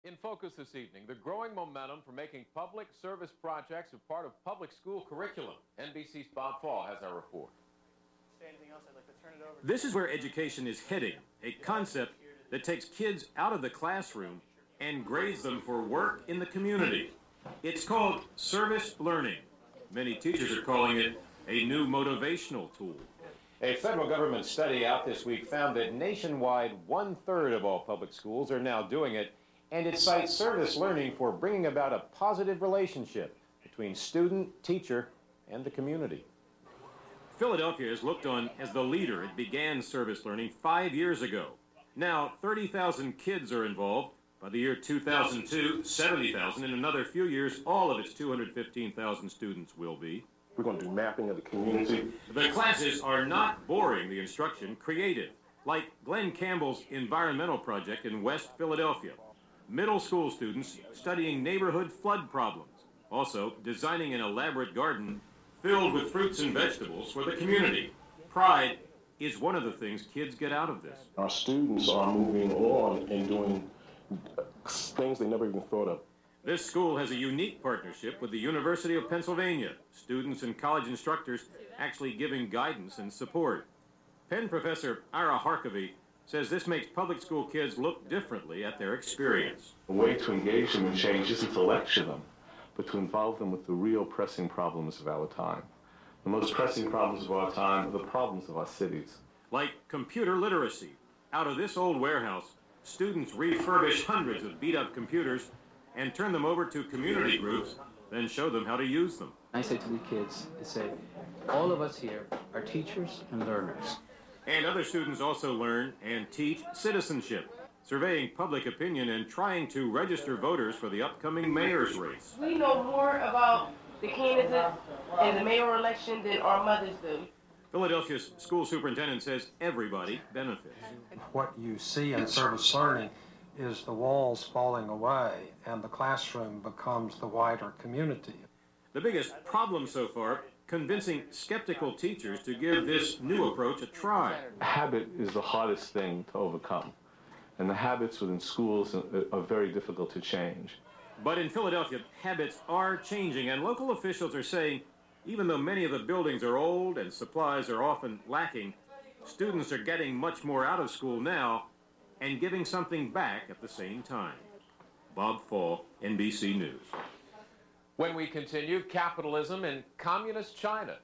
In focus this evening, the growing momentum for making public service projects a part of public school curriculum. NBC's Bob Fall has our report. This is where education is heading, a concept that takes kids out of the classroom and grades them for work in the community. It's called service learning. Many teachers are calling it a new motivational tool. A federal government study out this week found that nationwide, 1/3 of all public schools are now doing it, and it cites service learning for bringing about a positive relationship between student, teacher, and the community. Philadelphia is looked on as the leader. It began service learning 5 years ago. Now, 30,000 kids are involved. By the year 2002, 70,000. In another few years, all of its 215,000 students will be. We're going to do mapping of the community. The classes are not boring, the instruction creative, like Glenn Campbell's environmental project in West Philadelphia. Middle school students studying neighborhood flood problems. Also, designing an elaborate garden filled with fruits and vegetables for the community. Pride is one of the things kids get out of this. Our students are moving on and doing things they never even thought of. This school has a unique partnership with the University of Pennsylvania. Students and college instructors actually giving guidance and support. Penn professor Ira Harkavy says this makes public school kids look differently at their experience. The way to engage them in change isn't to lecture them, but to involve them with the real pressing problems of our time. The most pressing problems of our time are the problems of our cities. Like computer literacy. Out of this old warehouse, students refurbish hundreds of beat-up computers and turn them over to community groups, then show them how to use them. I say to the kids, I say, all of us here are teachers and learners. And other students also learn and teach citizenship, surveying public opinion and trying to register voters for the upcoming mayor's race. We know more about the candidates in the mayoral election than our mothers do. Philadelphia's school superintendent says everybody benefits. What you see in service learning is the walls falling away and the classroom becomes the wider community. The biggest problem so far, convincing skeptical teachers to give this new approach a try. Habit is the hardest thing to overcome, and the habits within schools are very difficult to change. But in Philadelphia, habits are changing, and local officials are saying even though many of the buildings are old and supplies are often lacking, students are getting much more out of school now and giving something back at the same time. Bob Fall, NBC News. When we continue, capitalism in communist China.